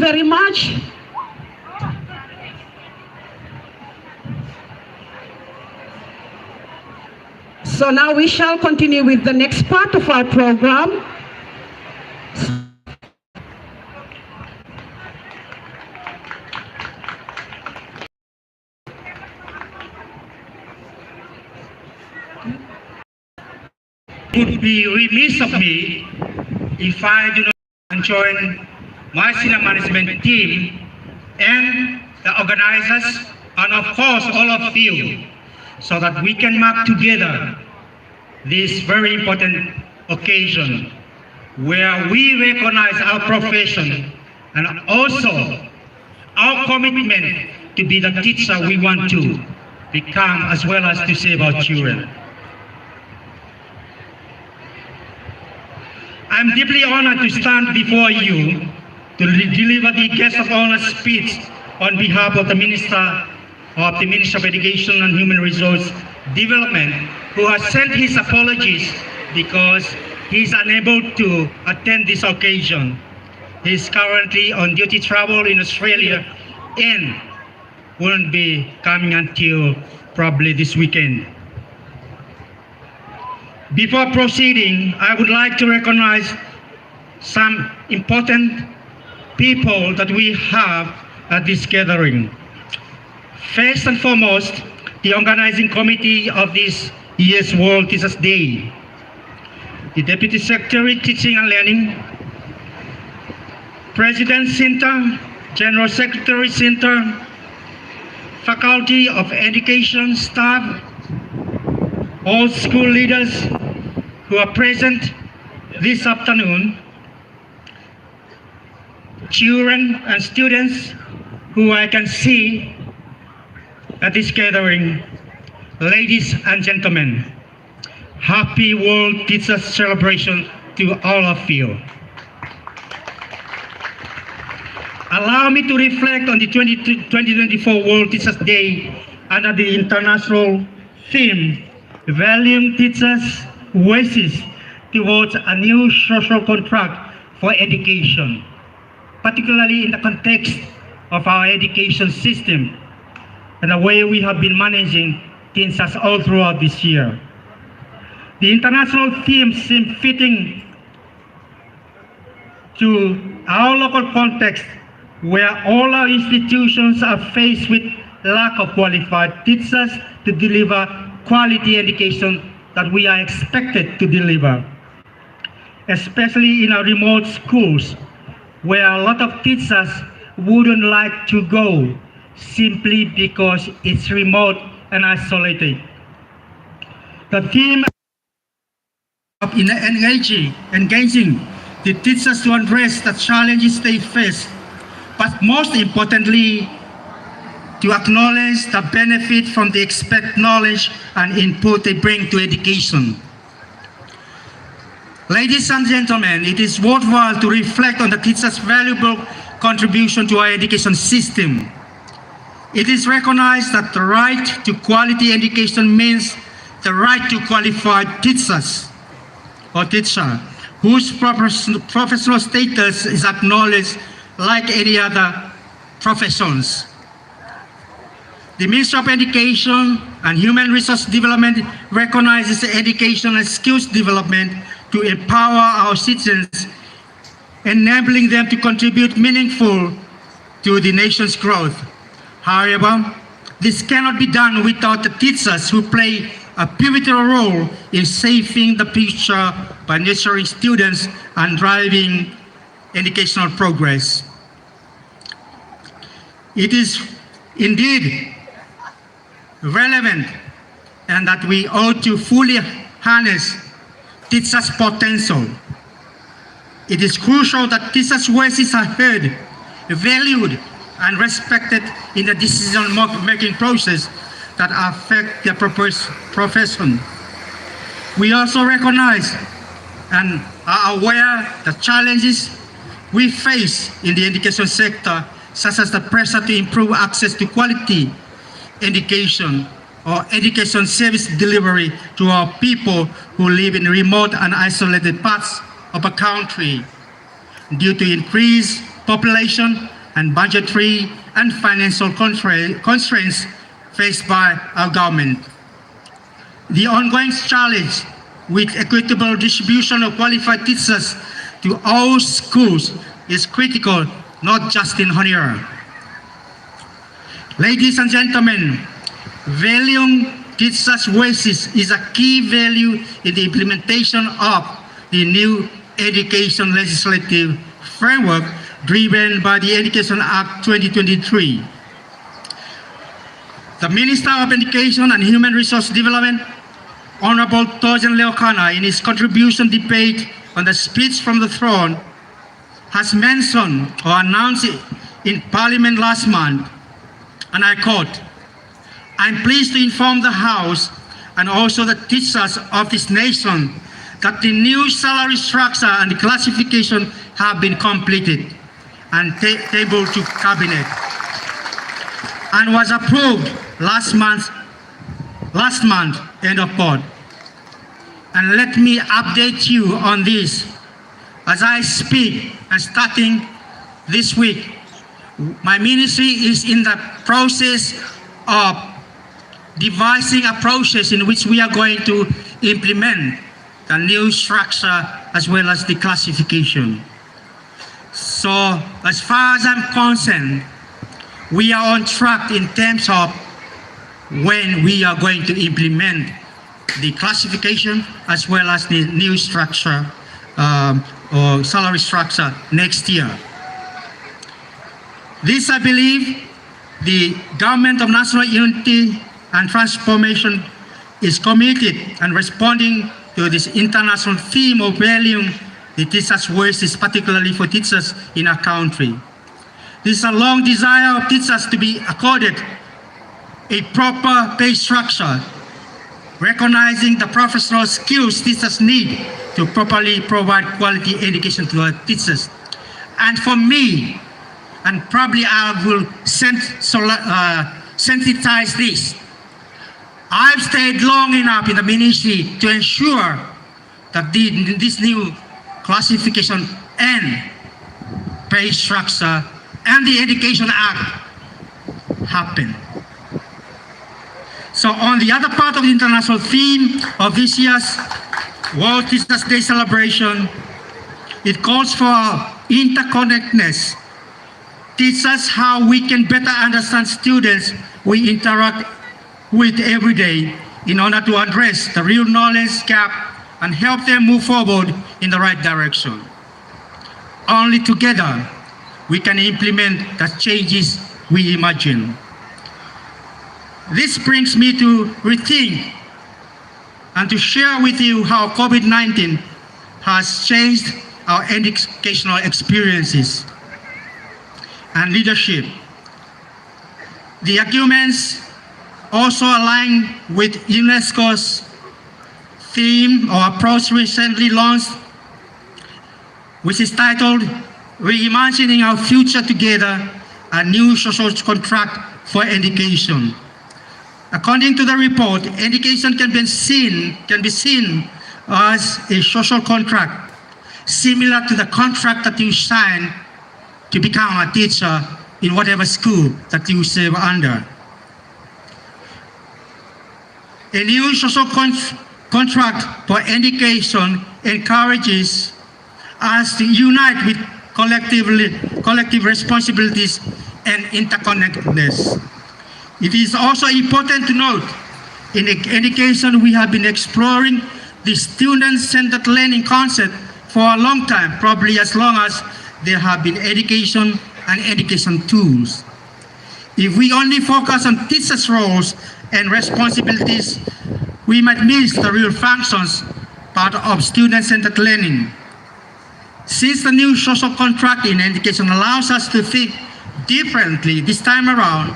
very much. So now we shall continue with the next part of our program. It would be remiss of me if I do not join my senior management team and the organizers, and of course all of you, so that we can mark together this very important occasion where we recognize our profession and also our commitment to be the teacher we want to become, as well as to save our children. I'm deeply honored to stand before you to deliver the guest of honor speech on behalf of the Minister of Education and Human Resource Development, who has sent his apologies because he is unable to attend this occasion. He is currently on duty travel in Australia and won't be coming until probably this weekend. Before proceeding, I would like to recognize some important people that we have at this gathering. First and foremost, the organizing committee of this year's World Teachers Day, the Deputy Secretary Teaching and Learning, President Center, General Secretary Center, Faculty of Education staff, all school leaders who are present this afternoon, children and students who I can see at this gathering, ladies and gentlemen, happy World Teachers Celebration to all of you. Allow me to reflect on the 2024 World Teachers Day under the international theme, Valuing Teachers' Voices towards a new social contract for education, particularly in the context of our education system and the way we have been managing teachers all throughout this year. The international theme seems fitting to our local context, where all our institutions are faced with lack of qualified teachers to deliver quality education that we are expected to deliver, especially in our remote schools, where a lot of teachers wouldn't like to go simply because it's remote and isolated. The theme of engaging the teachers to address the challenges they face, but most importantly, to acknowledge the benefit from the expert knowledge and input they bring to education. Ladies and gentlemen, it is worthwhile to reflect on the teachers' valuable contribution to our education system. It is recognized that the right to quality education means the right to qualified teachers or teacher whose professional status is acknowledged like any other professions. The Ministry of Education and Human Resource Development recognizes education and skills development to empower our citizens, enabling them to contribute meaningful to the nation's growth. However, this cannot be done without the teachers who play a pivotal role in shaping the future by nurturing students and driving educational progress. It is indeed relevant and that we ought to fully harness teachers' potential. It is crucial that teachers' voices are heard, valued, and respected in the decision-making process that affect their profession. We also recognize and are aware the challenges we face in the education sector, such as the pressure to improve access to quality education or education service delivery to our people who live in remote and isolated parts of a country due to increased population, and budgetary and financial constraints faced by our government. The ongoing challenge with equitable distribution of qualified teachers to all schools is critical, not just in Honiara. Ladies and gentlemen, valuing teachers' wages is a key value in the implementation of the new education legislative framework driven by the Education Act 2023. The Minister of Education and Human Resource Development, Honorable Tojan Leokana, in his contribution debate on the speech from the throne, has mentioned or announced in Parliament last month, and I quote, "I'm pleased to inform the House and also the teachers of this nation that the new salary structure and classification have been completed and tabled to Cabinet and was approved last month, end of quote. And let me update you on this. As I speak and starting this week, my ministry is in the process of devising a process in which we are going to implement the new structure as well as the classification. So as far as I'm concerned, we are on track in terms of when we are going to implement the classification as well as the new structure or salary structure next year. This, I believe, the Government of National Unity and Transformation is committed and responding to this international theme of valuing the teachers' wages, particularly for teachers in our country. This is a long desire of teachers to be accorded a proper pay structure, recognizing the professional skills teachers need to properly provide quality education to our teachers. And for me, and probably I will sensitize this, I've stayed long enough in the ministry to ensure that this new classification and pay structure and the Education Act happen. So on the other part of the international theme of this year's World Teachers' Day celebration, it calls for interconnectedness. Teach us how we can better understand students we interact with every day in order to address the real knowledge gap and help them move forward in the right direction. Only together we can implement the changes we imagine. This brings me to rethink and to share with you how COVID-19 has changed our educational experiences and leadership. The arguments also align with UNESCO's theme or approach recently launched, which is titled Reimagining Our Future Together, a New Social Contract for Education. According to the report, education can be seen as a social contract, similar to the contract that you sign to become a teacher in whatever school that you serve under. A new social contract for education encourages us to unite with collective responsibilities and interconnectedness. It is also important to note, in education we have been exploring the student-centered learning concept for a long time, probably as long as there have been education and education tools. If we only focus on teachers' roles and responsibilities, we might miss the real functions part of student-centered learning. Since the new social contract in education allows us to think differently this time around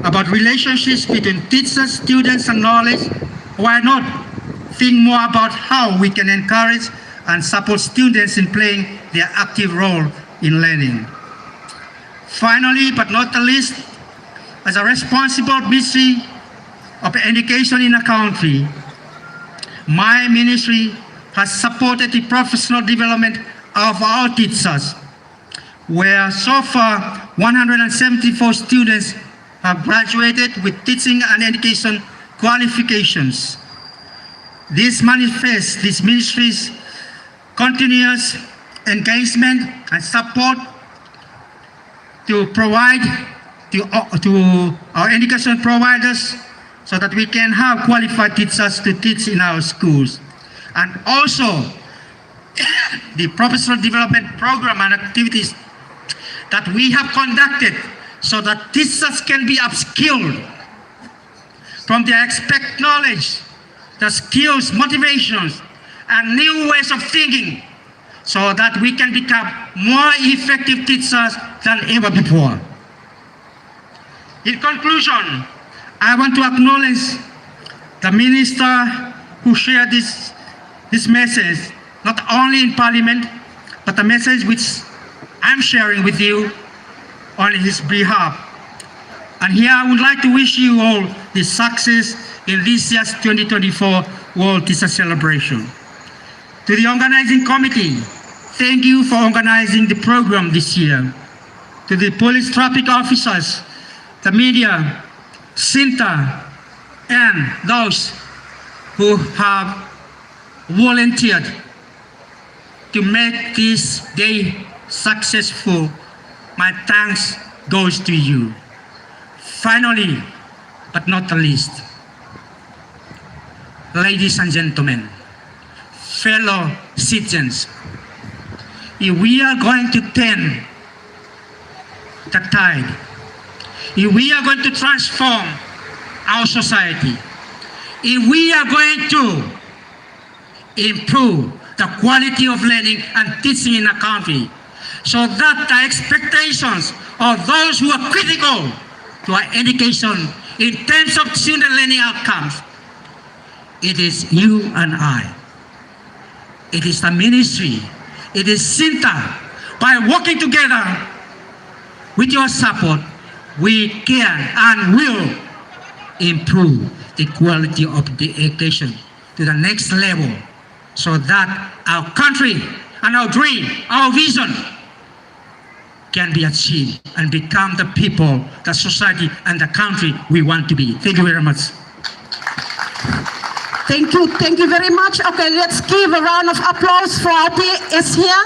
about relationships between teachers, students, and knowledge, why not think more about how we can encourage and support students in playing their active role in learning. Finally, but not the least, as a responsible ministry of education in a country, my ministry has supported the professional development of our teachers, where so far 174 students have graduated with teaching and education qualifications. This manifests this ministry's continuous engagement and support to provide to our education providers so that we can have qualified teachers to teach in our schools. And also the professional development program and activities that we have conducted so that teachers can be upskilled from their expect knowledge, the skills, motivations, and new ways of thinking so that we can become more effective teachers than ever before. In conclusion, I want to acknowledge the minister who shared this message, not only in Parliament, but the message which I'm sharing with you on his behalf. And here I would like to wish you all the success in this year's 2024 World Teacher Celebration. To the organizing committee, thank you for organizing the program this year. To the police traffic officers, the media, Sinta, and those who have volunteered to make this day successful, my thanks goes to you. Finally, but not the least, ladies and gentlemen, fellow citizens, if we are going to turn the tide, if we are going to transform our society, if we are going to improve the quality of learning and teaching in a country, so that the expectations of those who are critical to our education in terms of student learning outcomes, it is you and I. It is the ministry. It is Sinta. By working together with your support, we can and will improve the quality of the education to the next level so that our country and our dream, our vision can be achieved and become the people, the society, and the country we want to be. Thank you very much. Thank you very much. Okay, let's give a round of applause for our PS here.